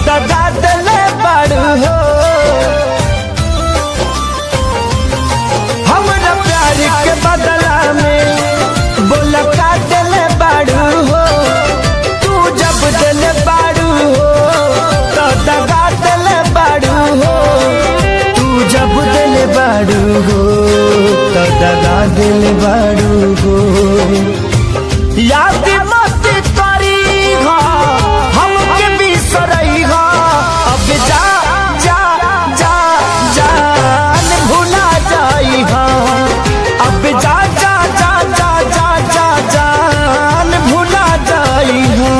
दगा दिले बाड़ू हो। हमरा प्यार के बदला में बोल का दिले बाड़ू हो। तू जब दिले बाड़ू हो तो दगा दिले बाड़ू हो। तू जब दिले बाड़ू हो तो दगा दिले बाड़ू हो। याद मत करी हो हमके बिसरई हो। अब जा जा जा जान भुला जाई हो। अब जा जा जा जा जा जा जान भुला जाई हो।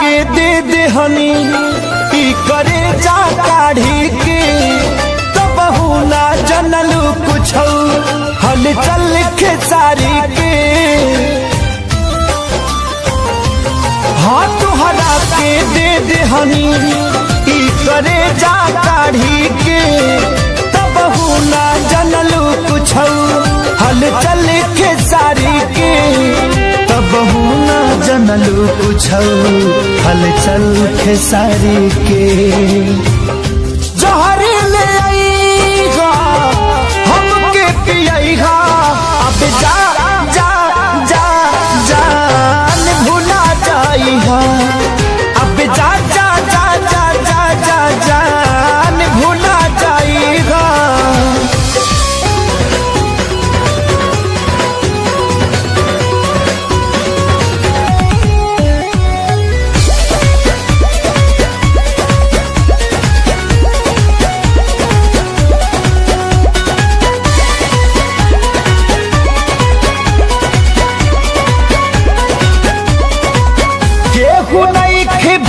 के दे दे हनी ई करे जा काढ़ी के तो बहु ना जनलू कुछ हल चल के सारी के। हाँ तुहरा के दे दे हनी ई करे जा काढ़ी के तो बहु ना जनलू कुछ हल चल के सारी के। बहु ना जनलू कुछ हलचल खेसारी के। जहर ले आईगा हमके पियाईगा। अब जा जा जा जान भुला जाईगा। अब जा जा जा जा जा जा जान भुला जाईगा।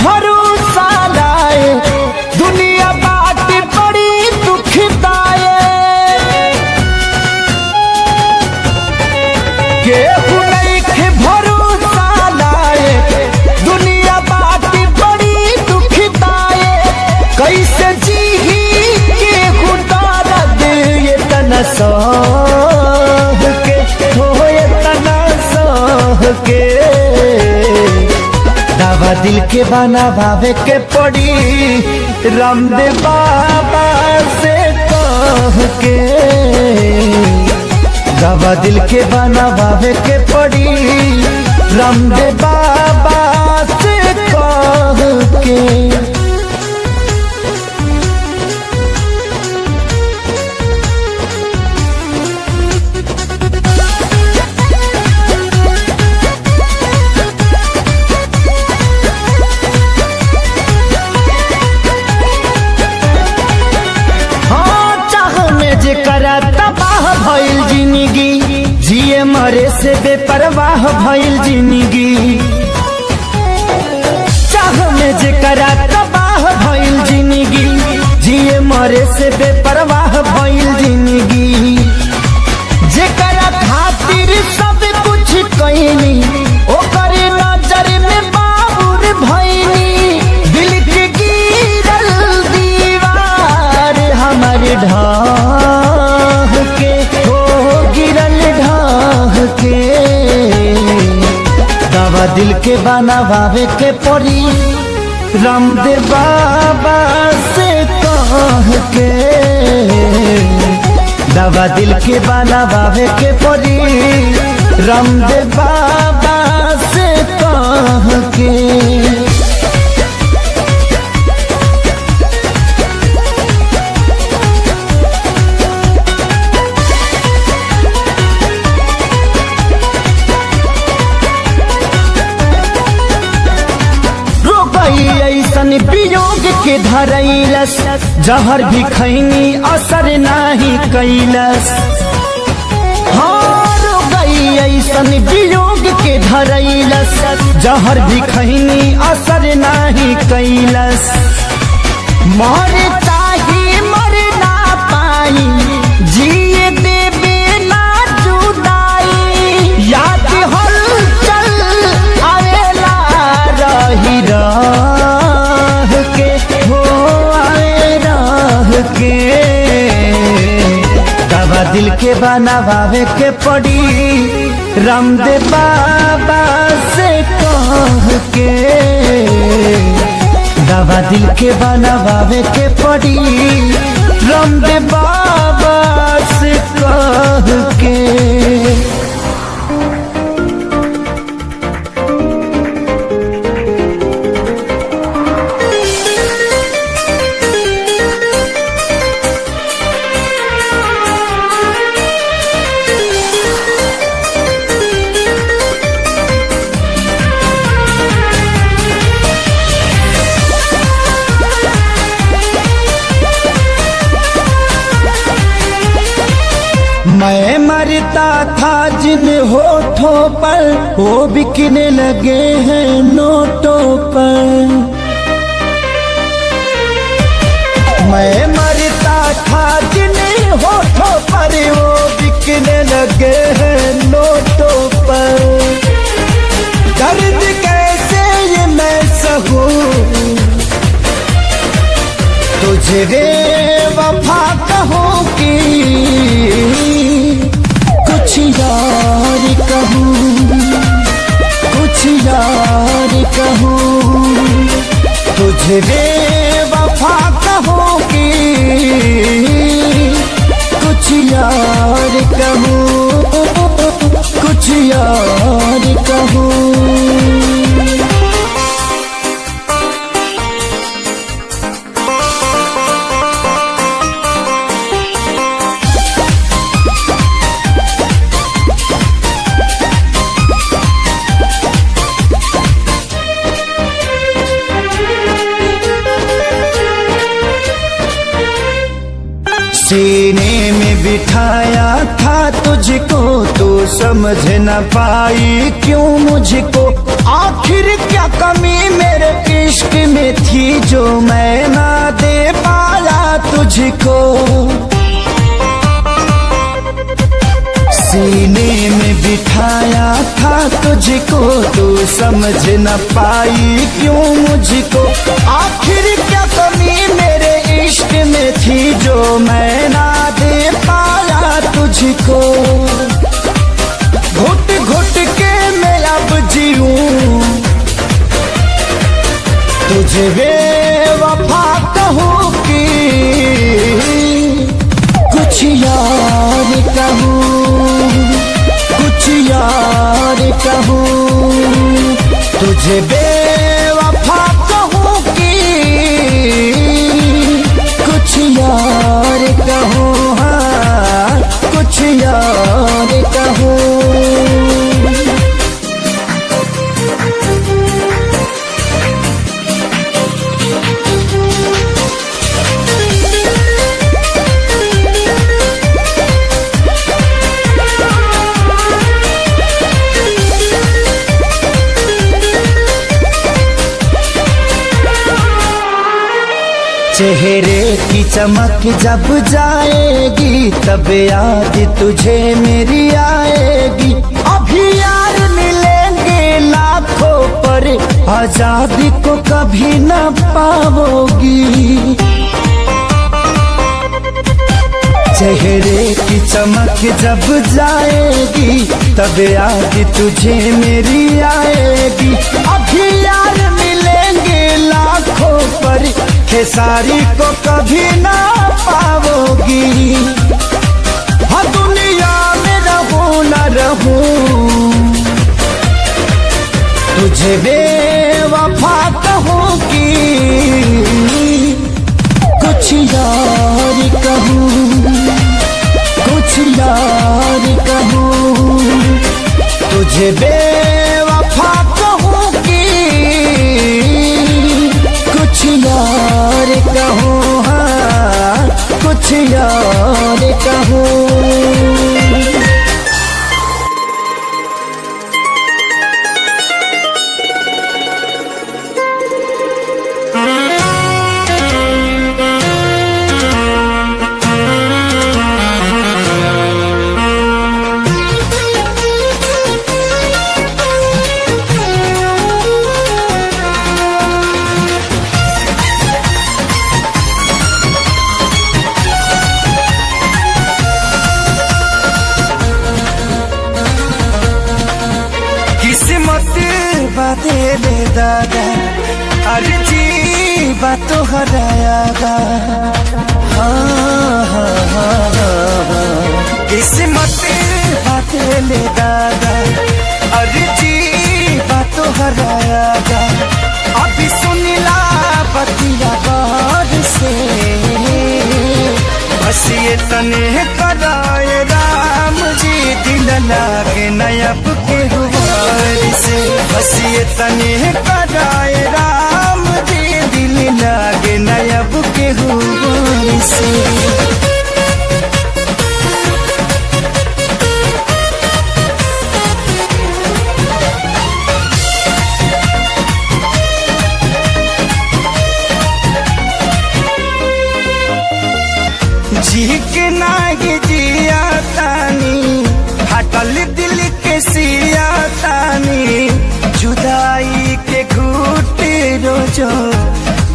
भरोसा लाए दुनिया बात बड़ी दुखदाए। केहू नहीं के भरोसा लाए दुनिया बात बड़ी दुखदाए। कैसे जी केहू दर्द ये तना सह के हो ये तना सह के। दवा दिल के बना भावे के पड़ी रामदेव बाबा से कह के। दवा दिल के बना भावे के पड़ी रामदेव बाबा से कह के। तबाह भइल जिंदगी जिए मरे से बेपरवाह भइल जिंदगी। चाह में जेकरा तबाह भइल जिंदगी जिए मरे से बेपरवाह भइल जिंदगी। जेकरा खातिर सब कुछ कइनी ओकर नजर में बाबूर भइनी। दिल के गिरल दीवार हमारे ढाह के हो गिरल ढाह के। दवा दिल के बनावे के पड़ी रामदेव बाबा से कह के। दवा दिल के बनावे के पड़ी रामदेव बाबा से कह के। ऐसन वियोग के धरैलस जहर भी खैनी असर नाही कैलस। हार गई ऐसन वियोग के धरैलस जहर भी खैनी असर नाही कैलस। मर चाही मर ना पाई दवा दिल के बनावे के पड़ी रामदेव बाबा से कह के, दवा दिल के बनावे के पड़ी रामदेव बाबा से कह के। मैं मरता था जिन होठों पर वो बिकने लगे हैं नोटों पर। मैं मरता था जिन होठों पर वो बिकने लगे हैं नोटों पर। दर्द कैसे ये मैं सहूं तुझे रे वफा कहूँ कि कुछ यार कहूँ, कुछ यार कहूँ तुझे रे वफा कहूँ कि कुछ यार कहूँ, कुछ यार कहूँ। सीने में बिठाया था तुझको तू समझ न पाई क्यों मुझको। आखिर क्या कमी मेरे इश्क में थी जो मैं ना दे पाया तुझको। सीने में बिठाया था तुझको तू समझ न पाई क्यों मुझको। आखिर क्या कमी मेरे इश्क में थी जो मैं ना दे पाया तुझको। घुट घुट के मैं अब जीऊं तुझे बेवफा कहूँ कि कुछ यार कहूँ, कुछ यार कहूँ तुझे बेवफा कहूँ कि कुछ यार कहूँ, हाँ कुछ यार कहूँ। चेहरे की चमक जब जाएगी तब याद तुझे मेरी आएगी। अभी यार मिलेंगे लाखों पर आजादी को कभी न पाओगी। चेहरे की चमक जब जाएगी तब याद तुझे मेरी आएगी। अभी यार मिलेंगे लाखों पर खेसारी को कभी ना पाओगी। हाँ दुनिया में रहूं न रहूं तुझे बेवफा कहूँ कि कुछ यार कहूँ, कुछ यार कहूँ तुझे बेवफा कहूँ कि कुछ यार कहूँ, हाँ कुछ यार कहूँ। दादा अरे जी बात तो हरायागा किस्मत बात ले दादा अरे जी बात तो हरायागा अभी सुनिला बतिया बार से बस ये तने कराए राम जी दिल लागे नयब के हुआर से बस ये तने कराए राम जी दिल लागे नयब के हुआर से जी के नागी जिया तानी हटल दिल के सिया तानी जुदाई के घुट रोजो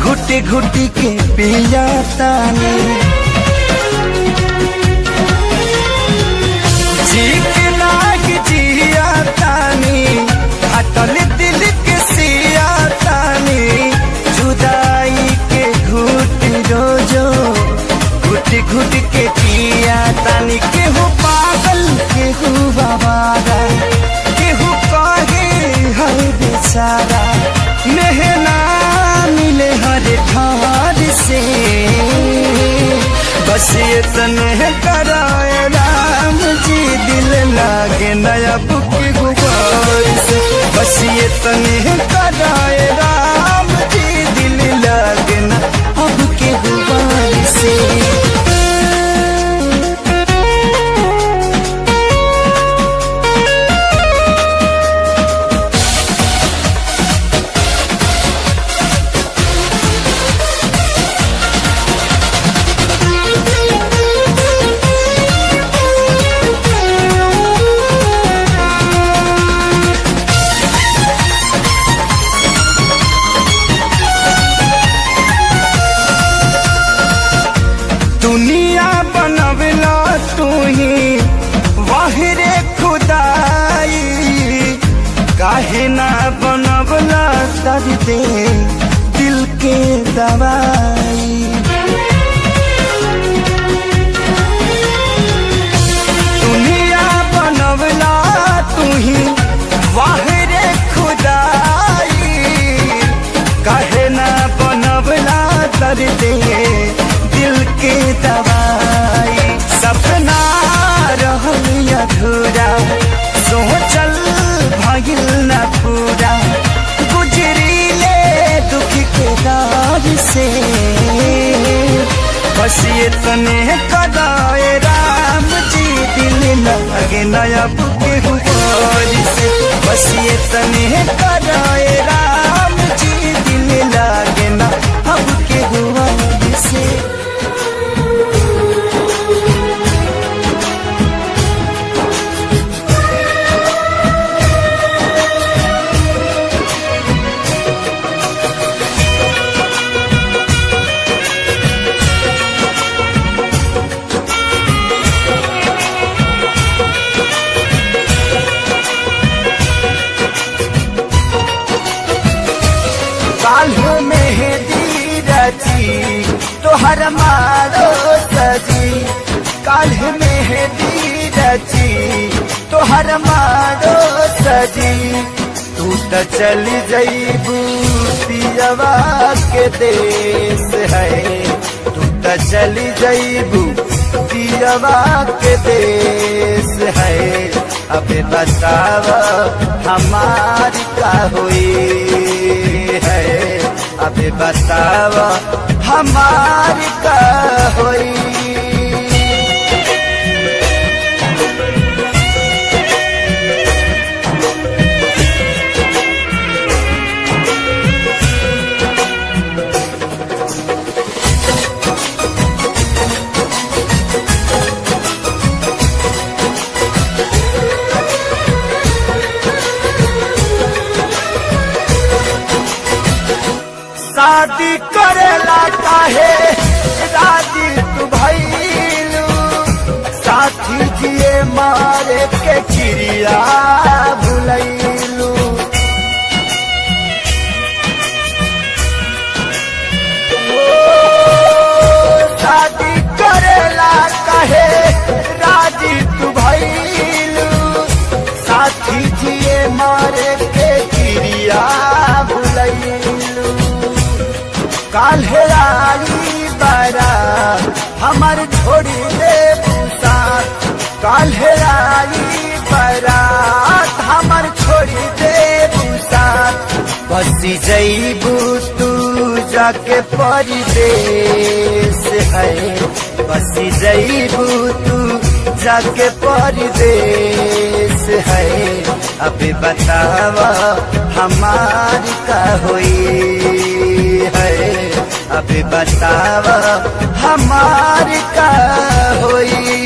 घुट घुट के पिया तानी जी के नागी जिया तानी हटल दिल के सिया तानी जुदाई के घुट रोजो घुट घुट के पिया तानी केहू पागल केहू बाबारा केहू कहे हर बेचारा मेहना मिले हर ठार से बस ये तने कराए राम जी दिल लागे नया बुक गुबार से बस ये तने कराए राम जी दिल लागे ना अब के गुबार से दुनिया बनवला तू ही वाहिरे खुदाई काहे ना बनवला दर्द दिल के दवाई दुनिया बनवला तू ही वाहिरे खुदाई काहे ना बनवला दर्द दिल के दवाई सपना रहल अधूरा सोचल भगिल न पूरा गुजरीले दुख के राज से बस ये तने कराए राम जी दिल लगे नया बुके हुआर से बस ये तने कराए राम जी दिल लगे ना अब के हुआर से काल्ह मेहंदी रची तोहर मारो सजी काल्ह मेहंदी रची तोहर मारो सजी तू तो चली जईबू पियवा के देश है तू तो चली जईबू पियवा के देश है अबे बताव हमारी का हुई है अबे बताव हमारी का हुई शादी करेला काहे राजी तू भइलू साथी जिए मारे के चिड़िया भुलैलू काहे राजी तू भइलू साथी जिए मारे के क्रिया भुलैलू काल्हे आई बारात हमार छोड़ी दे साथ काल्हे आई बारात हमार छोड़ी दे साथ बसी जईबू तू जाके परदेस है बसी जईबू तू जाके परदेस है अभी बतावा हमारी का हुई है अभी बतावा हमारी का हुई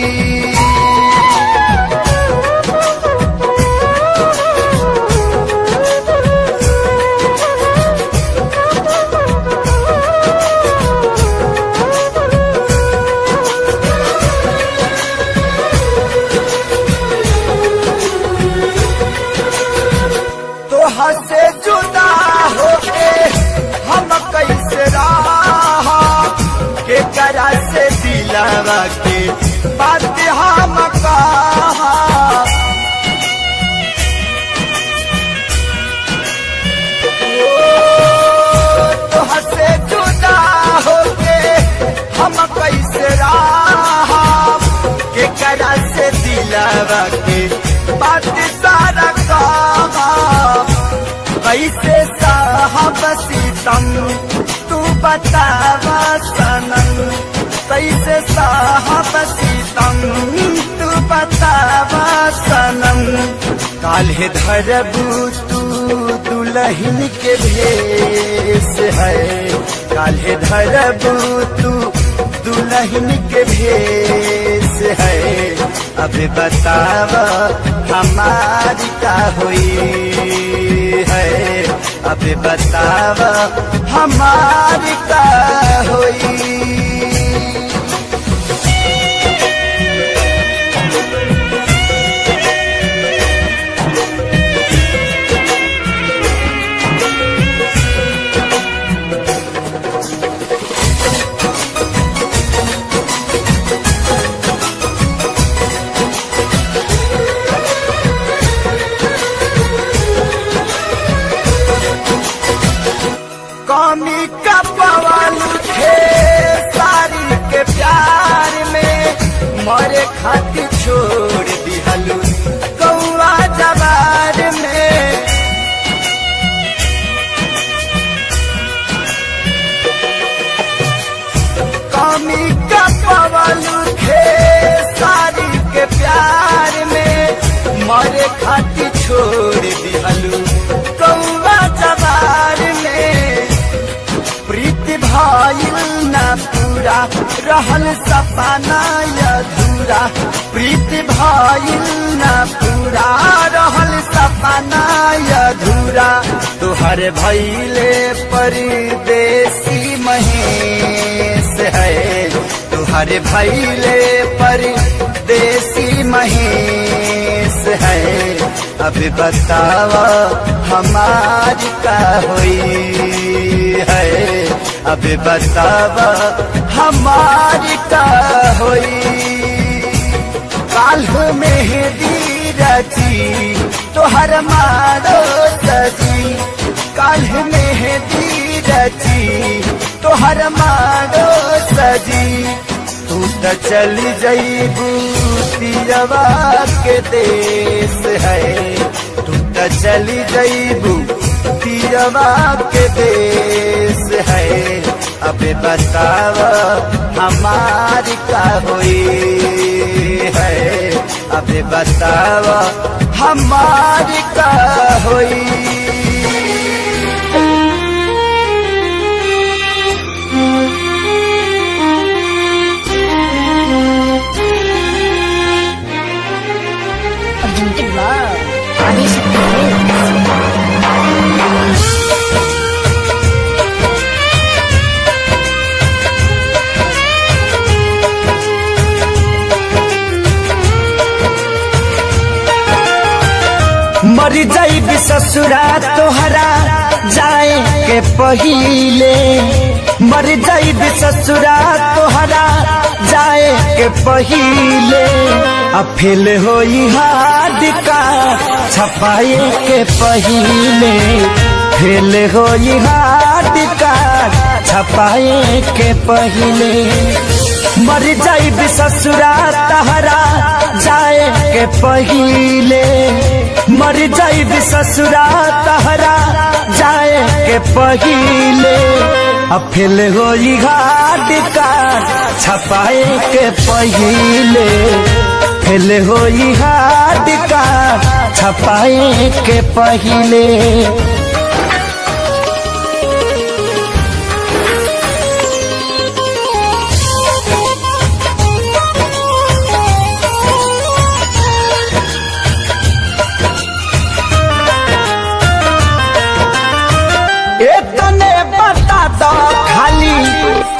से जुदा होके हम कैसे रहा के करा से दिलावा के बात हम कहा तो से जुदा होके हम कैसे रहा के करा से दिलावा के बात सारा कहा कैसे साहब सीतम तू बतावा सनम कैसे साहब सीतम तू बतावा सनम काल्हे धरबू तू दुल्हन के भेष है काल्हे धरबू तू दुल्हन के भेष है अभी बतावा हमारी का हुई है अभी बतावा हमारी का हुई कमी का पवन थे सारी के प्यार में मरे खातिर छोड़ दिहलू कौआ जवार में कमी का पवन थे सारी के प्यार में मरे खातिर छोड़ दिहलू कौआ जवार में प्रीति भाईल ना पूरा रहल सपना अधूरा प्रीति भाईल ना पूरा रहल सपना अधूरा तुहर भइले परदेसी महेश है तुहर भइले परदेसी महेश है अभी बतावा हमारी का हुई है अभी बतावा हमारी का हुई काल्ह मेहंदी रची तोहर मारो सजी काल्ह मेहंदी रची तोहर मारो सजी तू त चली जईबू पियवा के देश है तू त चली जईबू पियवा के देश है अबे बतावा हमारी का हुई है अबे बतावा हमारी का हुई मर जाइबी ससुरा तोहरा जाए के पहिले मर जाइबी ससुरा तोहरा जाए के पहिले फेल होई हार्ड कार्ड छपाए के पहिले फेल होई हार्ड कार्ड छपाए के पहिले मर जाई ससुरा तहरा जाए के पहिले मर जाई ससुरा तहरा जाए के पहिले फेल होई हार्ड कार्ड छपाए के पहिले फेल होई हार्ड कार्ड छपाए के पहिले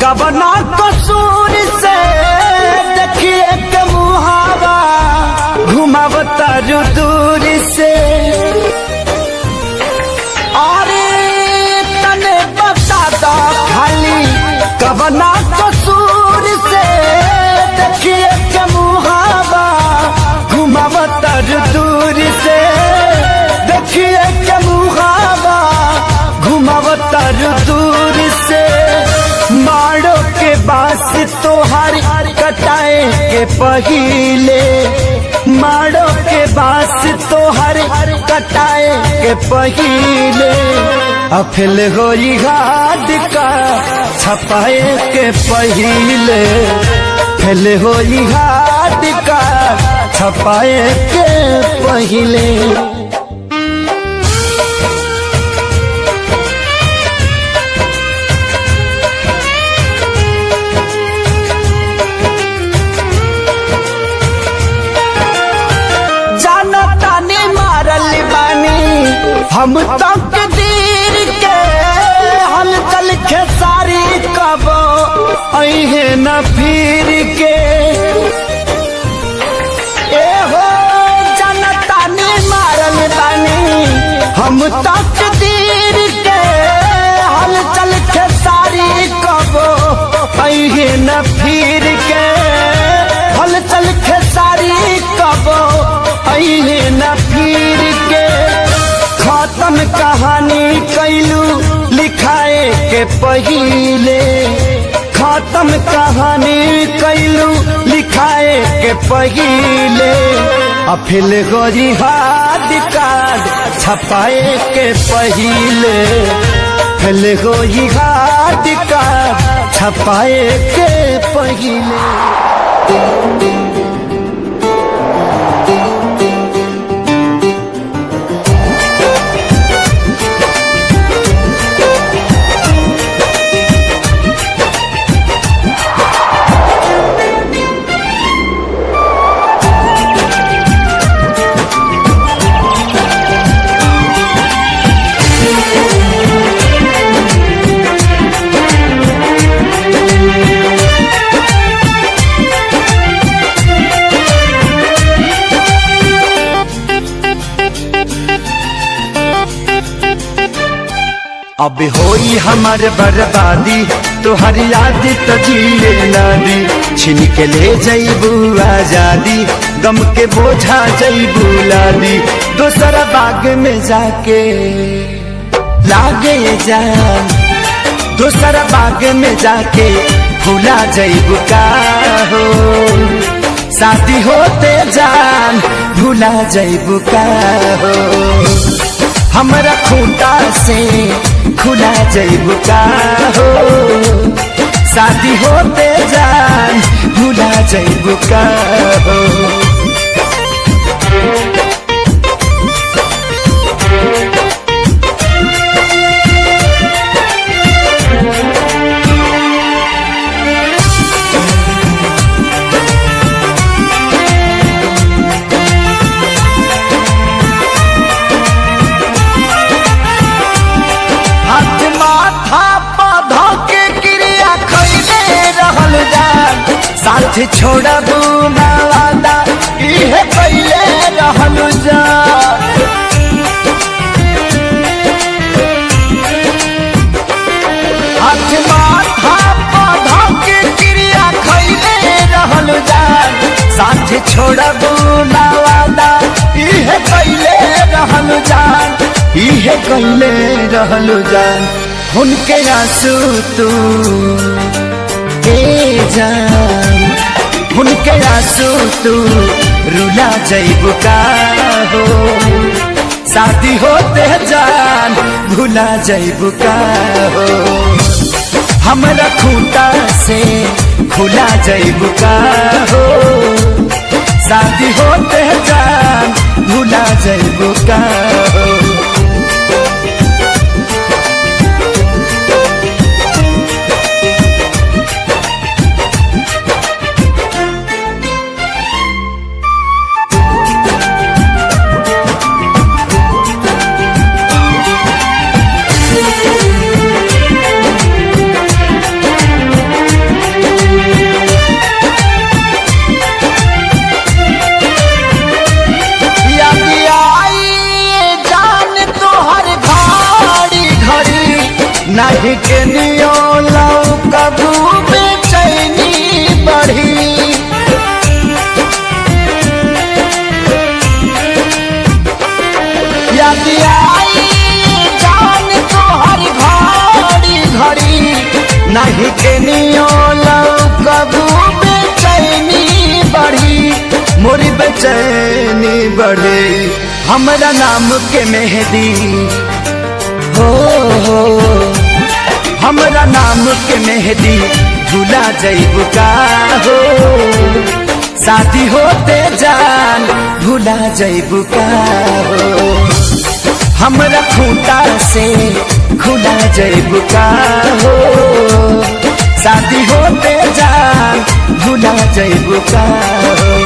कबना कसूर से देखिए के मुहावा घुमावता दूर से अरे तने बता दो खाली कबना कसूर से देखिए के मुहावा घुमावता दूर से देखिए के मुहावा घुमावता दूर से मारो के बास तोहार कटाए के पहिले मारो के बास तोहार कटाए के पहिले फेल होई हार्ड कार्ड छपाए के पहिले फेल होई हार्ड कार्ड छपाए के पहिले हम तक दीर के हलचल खेसारी कब अहे न फिर के ए हो जनता ने मारल बानी हम तक दीर के हलचल खेसारी कब अहे न फिर के हलचल खेसारी कब अहे न फिर के खत्म कहानी कैलू लिखाए के पहिले खत्म कहानी कैलू लिखाए के पहिले फेल होई हार्ड कार्ड छपाए के पहिले फेल होई हार्ड कार्ड छपाए के पहिले अब होई हमार बर्बादी तोहर याद तो जिए ना दी छीन के ले जईबू आजादी गम के बोझा जईबू लादी दोसरा बाग में जाके लागे जान दोसरा बाग में जाके भूला जईबू का हो शादी होते जान भूला जईबू का हो हमरा खूंटा से खुला जईबू का हो शादी होते जान भूला जईबू का हो साथ छोड़बू ना वादा इहे पहले रहलू जा हाथ माथा पौधा के क्रिया खैले रहलू जा छोड़बू ना वादा इहे कैले रहलू जान, इहे कैले रहलू जान। उनके आंसू तू ए जान, उनके आंसू तू रुला जइबू का हो, शादी होते जान भुला जइबू का हो। हमरा खूंटा से खुला जइबू का हो, शादी होते जान भुला जइबू का हो। नहीं के नियो लाऊ कबू बेचैनी बढ़ी, याद आई जान तोहर घड़ी घड़ी। नहीं के नियो लाऊ कबू बेचैनी बढ़ी, मोरी बेचैनी बढ़ी। हमरा नाम के मेहंदी हो, हमरा नाम के मेहंदी भुला जइबू का हो, शादी होते जान भुला जइबू का हो। हमरा खूंटा से खुला जइबू का हो, शादी होते जान भुला जइबू का हो।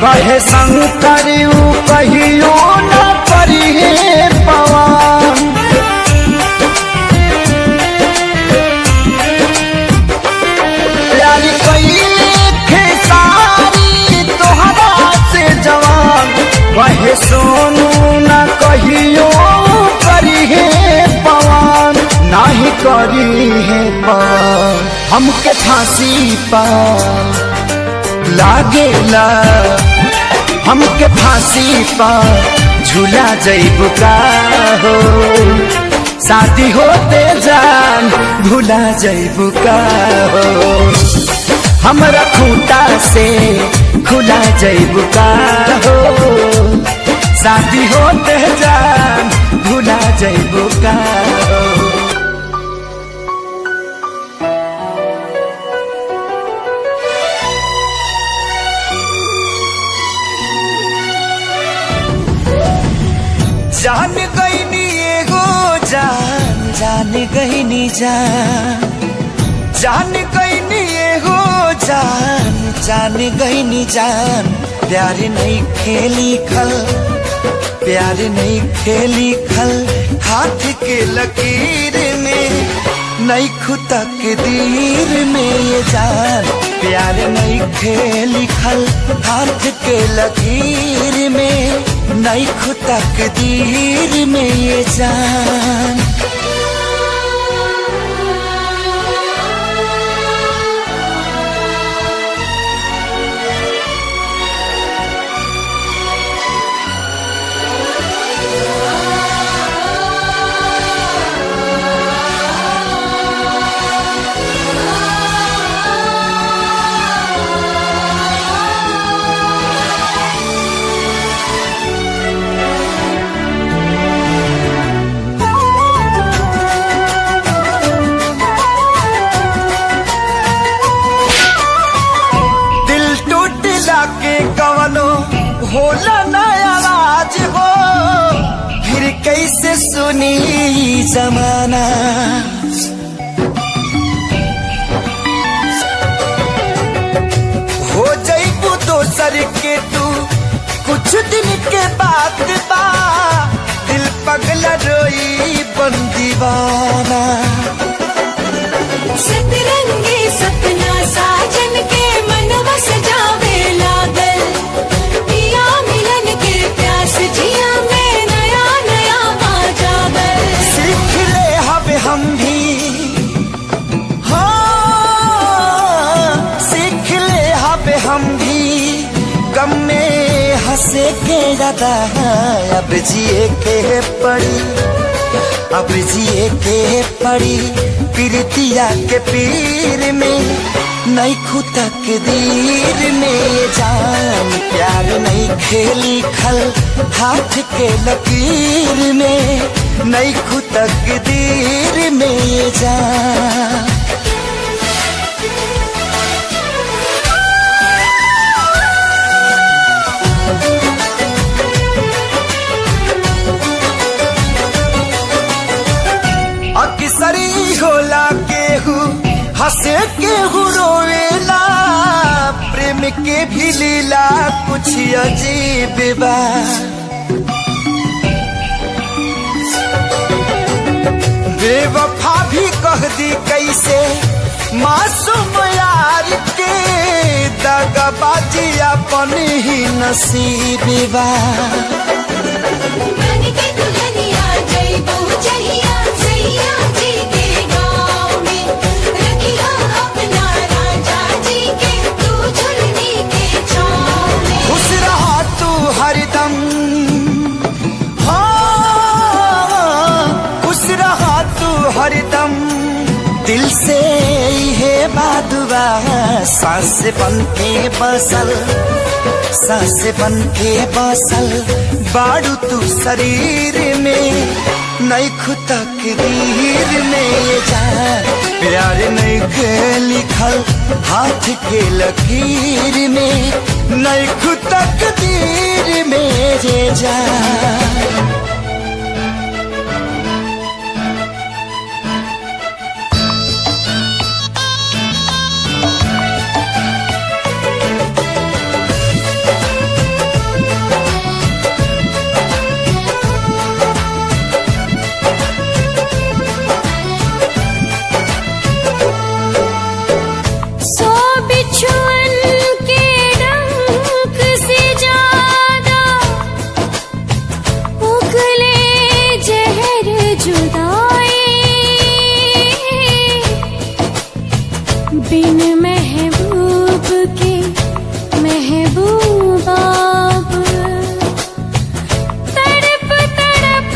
कहे संग करियो कहियो न करिए पवन, प्यारी कैले खेसारी तोहरा से जवान। कहे सोनू न कहियो करिए पवन, नाही करी है पवन। हमके फांसी पा लागेला, हमके फांसी पा झूला जइबू का हो, शादी होते जान भुला जइबू का हो। हमरा खूंटा से खुला जइबू का हो, शादी होते जान भुला जइबू का हो। जान गईनी एगो जान, जान गईनी जान, जान गईनी एगो जान, जान गईनी जान। प्यार नहीं खेली खल, प्यार नहीं खेली खल, हाथ के लकीर में नहीं खुदा के दीर में ये जान। प्यार नहीं खेली खल, हाथ के लकीर में नहीं खुदा के दीर में ये जान। होला ना आवाज हो, फिर कैसे सुनी जमाना। हो जाइबू दोसर के तू कुछ कुछ दिन के बाद बा दिल पगला रोई बन दीवाना। सतरंगी सपना साजन के मनवा सजावे लागल, पिया मिलन के प्यास जिया में नया नया बाजागल। सीख ले हवे हम भी, सीख ले हवे हम भी, गम में हंसे के ज्यादा अब जिए के पड़ी, अब जिए के पड़ी। प्रीतिया के पीर में नहीं खुदा के दीर में जान, प्यार नहीं खेली खल हाथ के लकीर में, नहीं खुदा के दीर में जान। अक्सरी होला केहू हंसे केहू रोवेला, प्रेम के भी लीला कुछ अजीब बा। बेवफा भी कह दी कैसे मासूम यार के, दगाबाजी अपन ही नसीब बा। हरदम खुश रहा तू हरदम, दिल से है बादुआ सांस बन के बसल, सांस बन के बसल बाड़ू तू शरीर में, नहीं खुदा के दीर में जा। प्यार नहीं के लिखल हाथ के लकीर में, नहीं खुदा के दीर में जा। बिन महबूब के महबूबा तड़प तड़प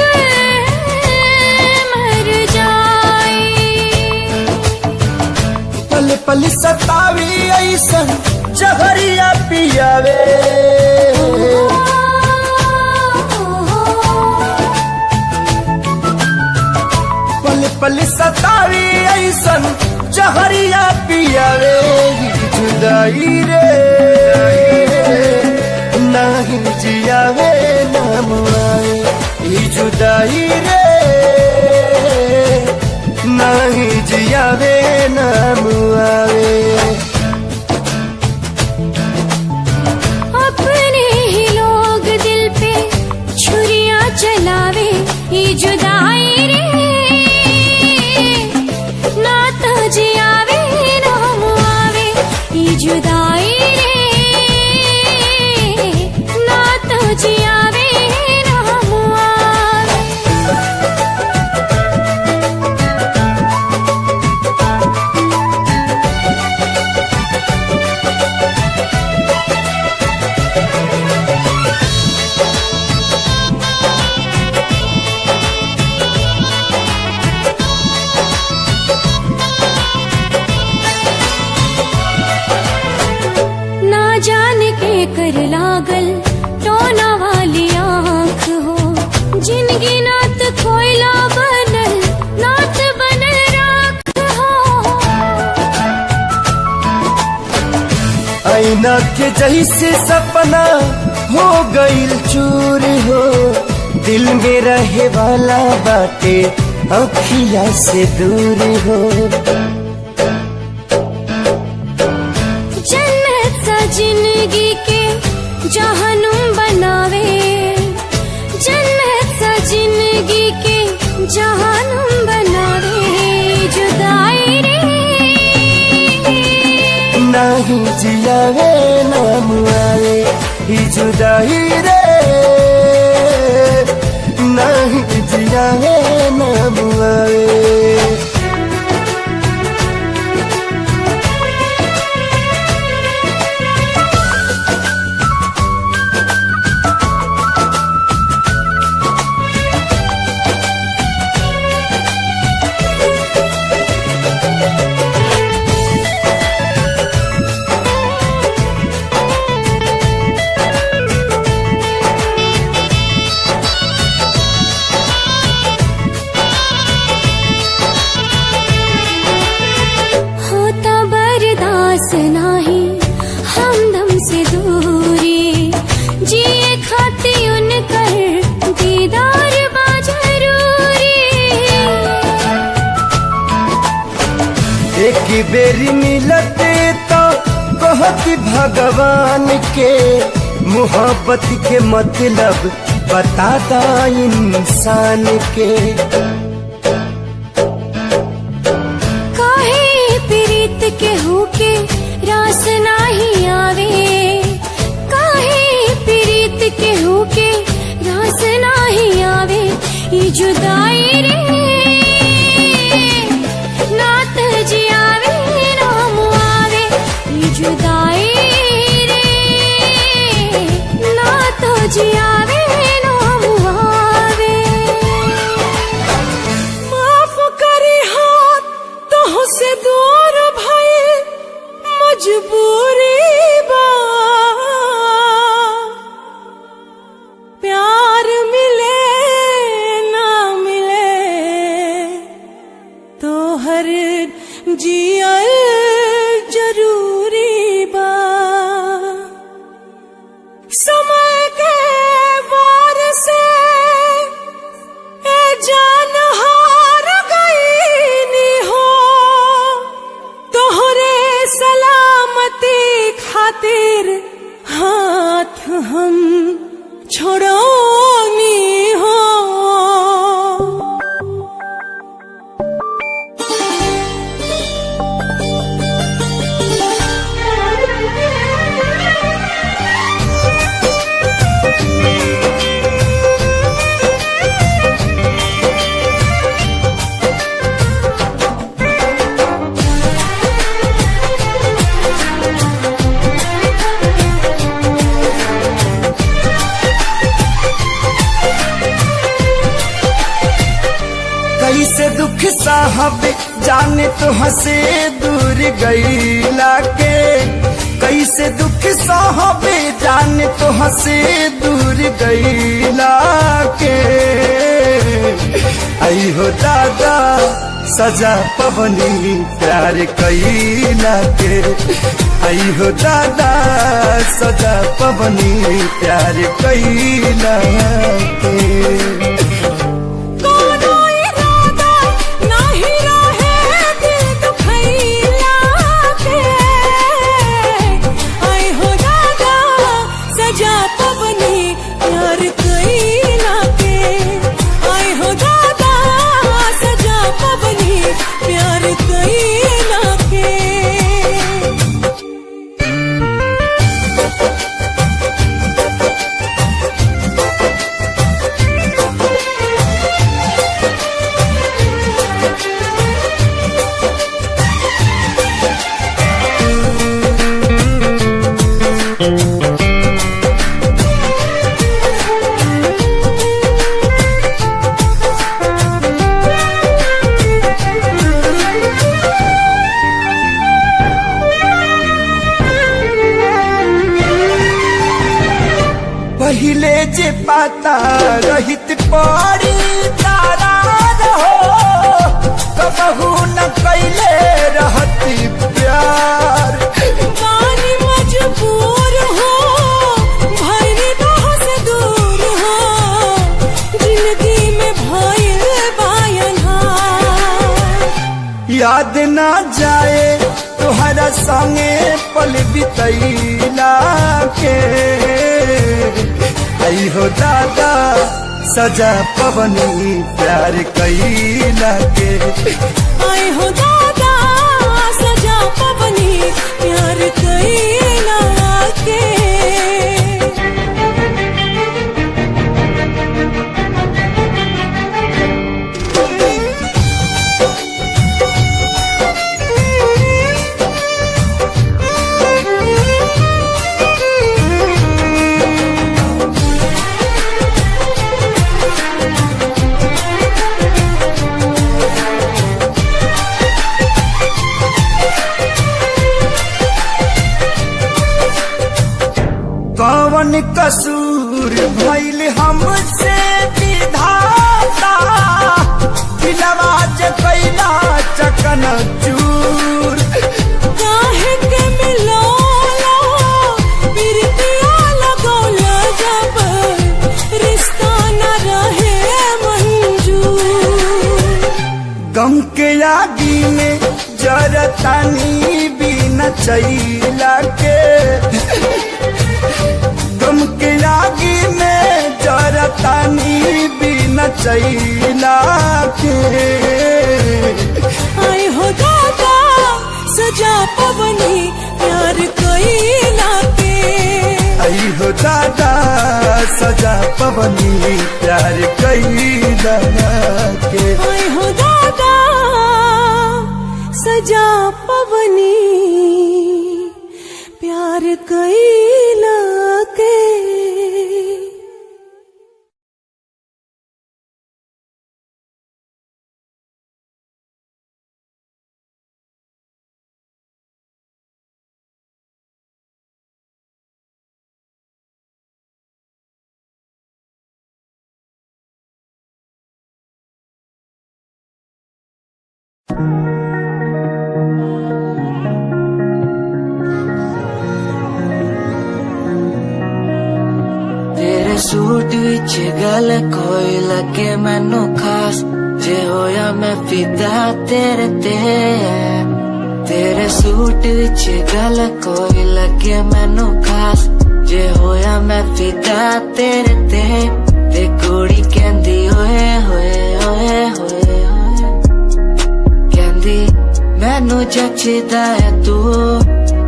मर जाए। पल पल सतावी ऐसन जहरिया पियावे, पल पल सतावी ऐसन जहरिया पियावे। जुदाई रे नहीं जियावे नाम आए, जुदाई रे नहीं जियावे नाम आवे। अपने ही लोग दिल पे छुरियां चलावे, ये जुदाई रे ना तो जियावे नाम आवे, ये जुदाई रे ना तो जियावे नाम आवे। कर लागल टोना वाली आँख हो, जिनगी नात कोयला बनल नात बनल राख हो। आईना के जैसे सपना हो गईल चूर हो, दिल में रहे वाला बाटे अखिया से दूर हो। जन्नत सा जिंदगी के जहनुम बनावे जिंदगी के जहानुम बनावे जुदाई रे नहीं जियावे ना मुआवे ही जुदाई रे नहीं जियावे ना मुआवे। नाही हमदम से दूरी जिए खाती उनकर दीदार बा जरूरी। एक बेरी मिलते तो कहती भगवान के मोहब्बत के मतलब बताता इंसान के। काहे प्रीत के होके रास नाही आवे काहे प्रीत के होके रास नाही आवे ये जुदाई रे नात जियावे नाम आवे ये जुदाई रे नात जियावे नाम आवे। माफ करी हाथ तो से दूर भाई मजबूरी बा प्यार मिले ना मिले तो हर जियल जरूरी बा। समय के वार से ए जान हार गई नी हो तोहरे सलामती खातिर हाथ हम छोड़ोनी हो। कैसे दुख साहब जाने तो हंसे दूर गईला के कैसे दुख साहब जाने तो हंसे दूर गईला के। आई हो दादा सजा पवनी प्यार कैला के आई हो दादा सजा पवनी प्यार कैला के। पहिले जे पाता रहित पड़ी तारा रहो कबहू न कैले रहती प्यार। पानी मजबूर हो भाई राह से दूर हो जिंदगी में भइल बायना याद ना जाए तुहरा संगे पल बितैला के। आई हो दादा सजा पवनी प्यार कैला के। आए हो दादा सजा पवनी प्यार कैला के। कौन कसूर भइल हमसे विधाता, दिलवा जे कैला चकन चूर। काहे के मिलोला बिरतिया लगौला जब रिश्ता न रहे मंजूर। गम के आगी में जरतानी भी न चैला के। गम के आगी में जरतानी भी न चैला के। आए हो दादा सजा पवनी प्यार कैला के। आई हो दादा सजा पवनी प्यार कैला के। आए हो दादा सजा पवनी प्यार कैला के। तेरे सूट विच गल कोई लगे मैनू खास, जे होया मैं फिदा तेरे ते। तेरे सूट विच गल कोई लगे मैनू खास, जे होया मैं फिदा तेरे ते। ते कुड़ी कहंदी ओए होए ओए होए होए, कहंदी मैनू जचदा है तू।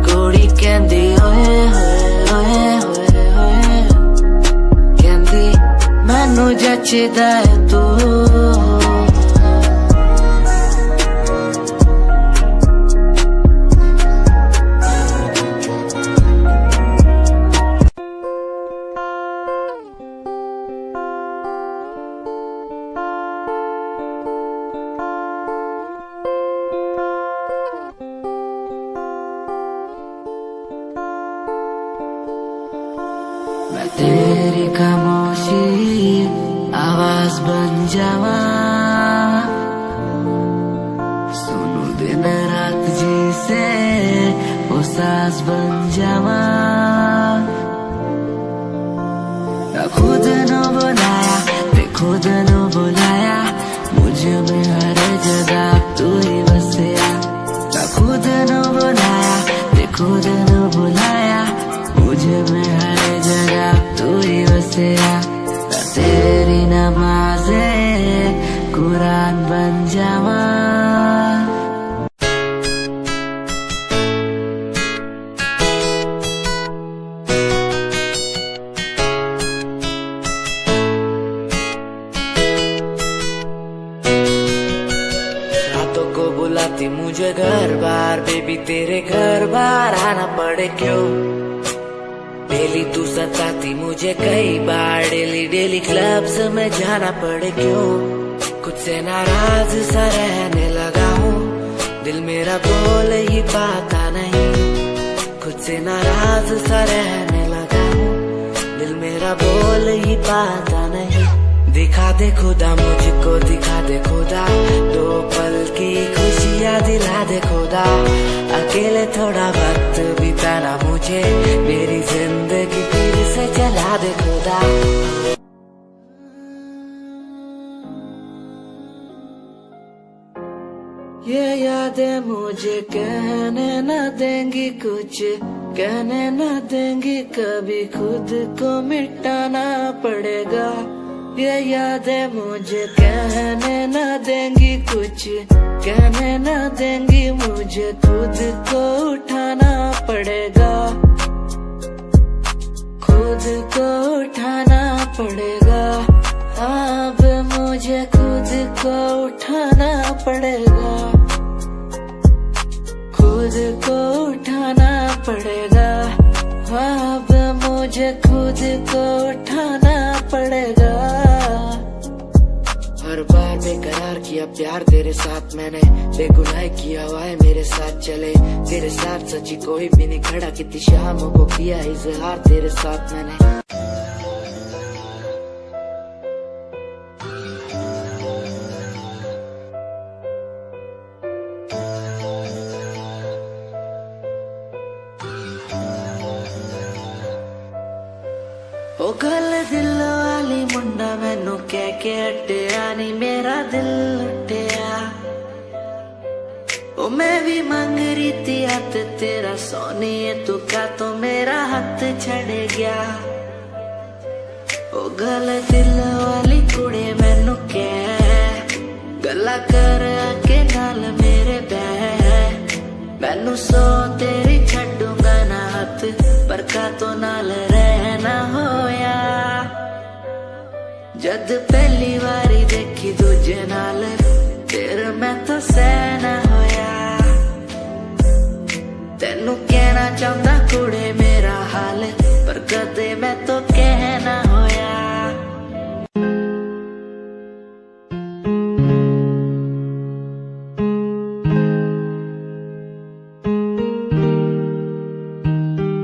कुड़ी कहंदी ओए होए ओए होए होए, कहंदी मैनू जचदा है तू। मैं तेरी खामोशी आवाज बन जावा, सुनू दिन रात जी से वो सास बन जावा। ना खुद न बुलाया ते खुद न बुलाया, मुझे में हर जगह तू ही बसया। ना खुद न बुलाया ते खुद न बुलाया, मुझे में हर जगह तू ही बसया। तेरी नमाज़े कुरान बन जावा। रातों को बुलाती मुझे घर बार, बेबी तेरे घर बार आना पड़े क्यों। डेली तू सताती मुझे कई बार, डेली डेली क्लब्स में जाना पड़े क्यों। खुद से नाराज सा रहने लगा हूँ, दिल मेरा बोल ही पाता नहीं। खुद से नाराज सा रहने लगा हूँ, दिल मेरा बोल ही पाता नहीं। दिखा दे खुदा मुझको, दिखा दे खुदा, दो पल की खुशियाँ दिला दे खुदा। अकेले थोड़ा वक्त बिताना मुझे, मेरी जिंदगी फिर से चला दे खुदा। ये यादें मुझे कहने न देंगी कुछ, कहने न देंगी कभी, खुद को मिटाना पड़ेगा। ये यादें मुझे कहने न देंगी कुछ, कहने न देंगी मुझे, खुद को उठाना पड़ेगा, खुद को उठाना पड़ेगा। अब मुझे खुद को उठाना पड़ेगा, खुद को उठाना पड़ेगा। अब मुझे खुद को उठाना पड़ेगा। हर बार बेकरार किया प्यार तेरे साथ मैंने, बेगुनाह किया हुआ है मेरे साथ चले, तेरे साथ सच्ची कोई भी नहीं खड़ा, कितनी शामों को किया इजहार तेरे साथ मैंने। ओ गल दिल वाली मुंडा मैनू कह के हटिया नी मेरा दिल लुटिया। ओ मैं भी मांग रही थी हाथ तेरा सोनी तू का तो मेरा हाथ छड़ गया। ओ गल दिल वाली कुड़े मैनू कह गला कर के नाल मेरे बह, मैनू सो तेरी छड़ूंगा ना हाथ पर का तो नाल रहना होया। जद पहली बारी देखी दूजे नाल फिर मैं तो सहना होया। तेनू कहना चाहता कुड़े मेरा हाल पर कदे मैं तो कहना होया।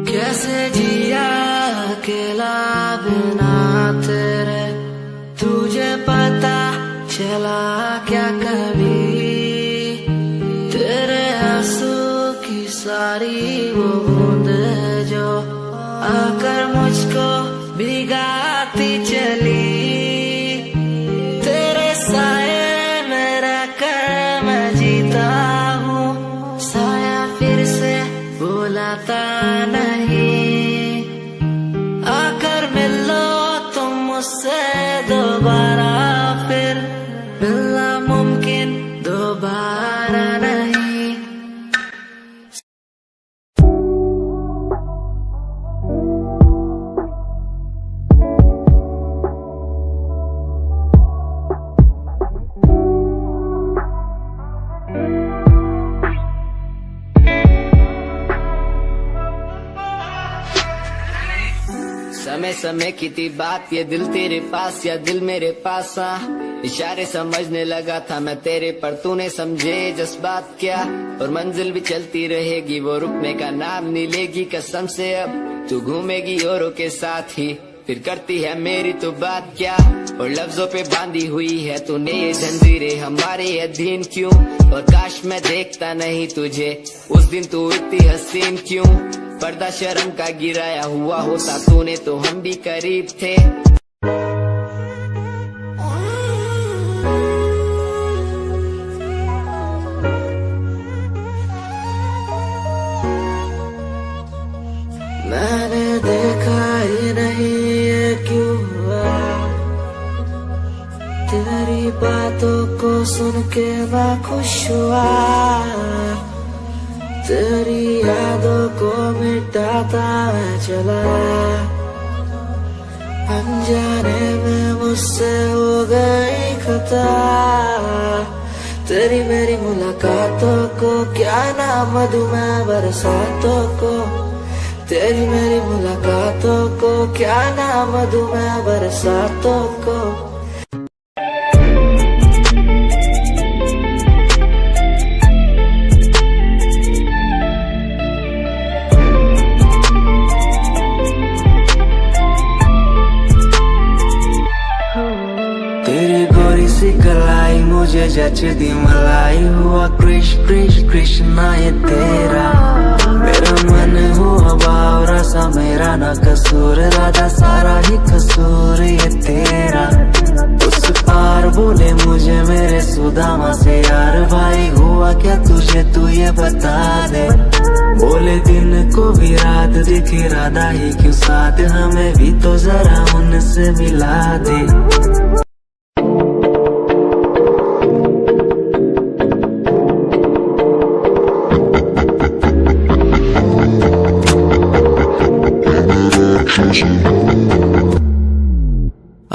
कैसे जिया अकेला बिना तेरे, तुझे पता चला क्या कभी, तेरे आंसू की सारी वो बूंद जो आकर मुझको भिगाती चली, तेरे साए में रहकर मैं जीता हूँ, साया फिर से बुलाता नहीं। आकर मिलो तुम मुझसे दोबारा, फिर मिलना मुमकिन दोबारा नहीं। समय समय की थी बात, ये दिल तेरे पास या दिल मेरे पास, इशारे समझने लगा था मैं तेरे पर, तूने समझे जज्बात क्या, और मंजिल भी चलती रहेगी वो रुकने का नाम नहीं लेगी कसम से। अब तू घूमेगी औरों के साथ ही, फिर करती है मेरी तो बात क्या, और लफ्जों पे बांधी हुई है तूने ये जंजीरें हमारे अधीन क्यों, और काश मैं देखता नहीं तुझे उस दिन तू इतनी हसीन क्यों। पर्दा शर्म का गिराया हुआ होता तूने तो हम भी करीब थे। मैंने देखा ही नहीं ये क्यों हुआ, तेरी बातों को सुन के मैं खुश हुआ, तेरी यादों को मिटाता मैं चला, अनजाने में मुझसे हो गई खता। तेरी मेरी मुलाकातों को क्या नाम दूं मैं बरसातों को, तेरी मेरी मुलाकातों को क्या नाम दूं मैं बरसातों को। कलाई मुझे जचदी मलाई, हुआ कृष कृष कृष्णा ये तेरा, मेरा मन हुआ बावरा सा मेरा ना कसूर, राधा सारा ही कसूर ये तेरा। उस पार बोले मुझे मेरे सुदामा से यार, भाई हुआ क्या तुझे तू ये बता दे, बोले दिन को भी रात दिखी राधा ही क्यों साथ, हमें भी तो जरा उनसे मिला दे।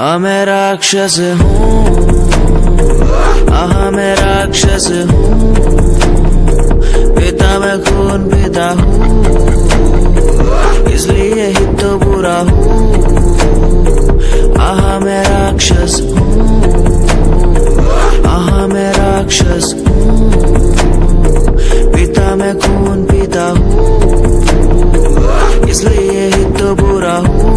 मैं राक्षस हूँ, मैं राक्षस हूँ, पिता मैं खून पिता हूँ, इसलिए ही तो बुरा हूँ। मैं राक्षस हूँ, मैं राक्षस हूँ, पिता मैं खून पिता हूँ, इसलिए ही तो बुरा हूँ।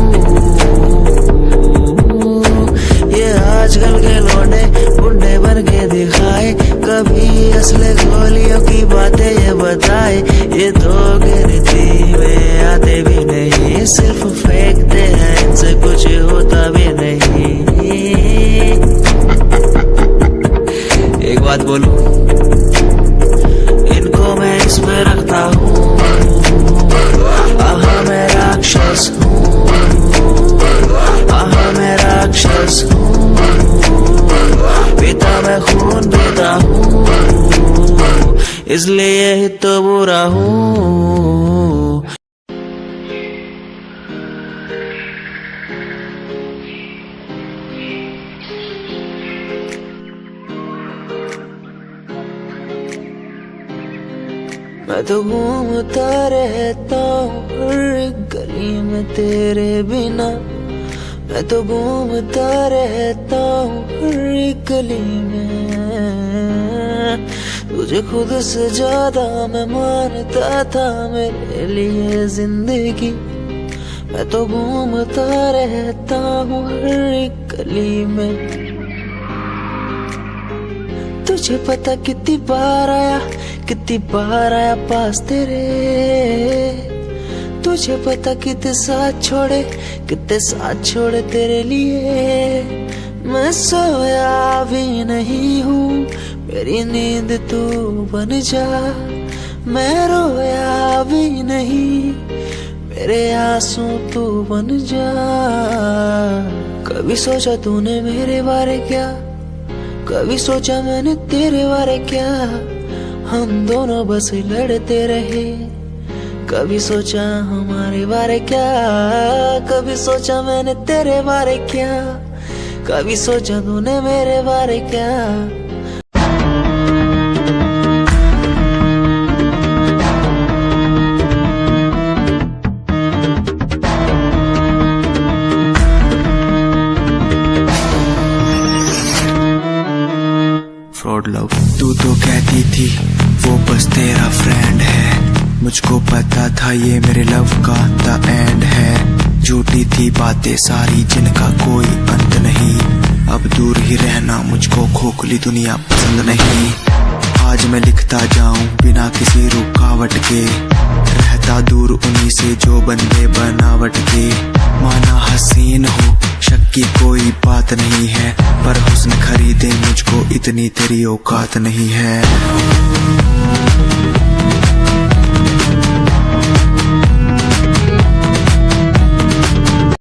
ये आजकल के लौंडे बुंडे बन के दिखाए, कभी असले गोलियों की बातें ये बताए। ये तो गिनती में आते भी नहीं, सिर्फ फेंकते हैं, इनसे कुछ होता भी नहीं। एक बात बोलूं, इनको मैं इसमें रखता हूँ। मैं राक्षस हूँ, मैं राक्षस हूँ, पिता मैं खून पिता हूँ, इसलिए ही तो बुरा हूँ। मैं तो घूमता रहता हूँ हर एक गली में तेरे बिना, मैं तो घूमता रहता हूँ हर एक गली में। तुझे खुद से ज्यादा मैं मानता था मेरे लिए जिंदगी, मैं तो घूमता रहता हूँ हर एक गली में। तुझे पता कितनी बार आया पास तेरे, तुझे पता कितने साथ छोड़े तेरे लिए। मैं सोया भी नहीं हूँ, मेरी नींद तू बन जा। मैं रोया भी नहीं, मेरे आंसू तू बन जा। कभी सोचा तूने मेरे बारे क्या, कभी सोचा मैंने तेरे बारे क्या। हम दोनों बस लड़ते रहे, कभी सोचा हमारे बारे क्या। कभी सोचा मैंने तेरे बारे क्या, कभी सोचा तूने मेरे बारे क्या। फ्रॉड लव तू तो कहती थी वो बस तेरा फ्रेंड है, मुझको पता था ये मेरे लव का द एंड है। झूठी थी बातें सारी जिनका कोई अंत नहीं, अब दूर ही रहना मुझको खोखली दुनिया पसंद नहीं। आज मैं लिखता जाऊं बिना किसी रुकावट के, रहता दूर उन्हीं से जो बंदे बनावट के। माना हसीन हो शक की कोई बात नहीं है, पर हुस्न खरीदे मुझको इतनी तेरी औकात नहीं है।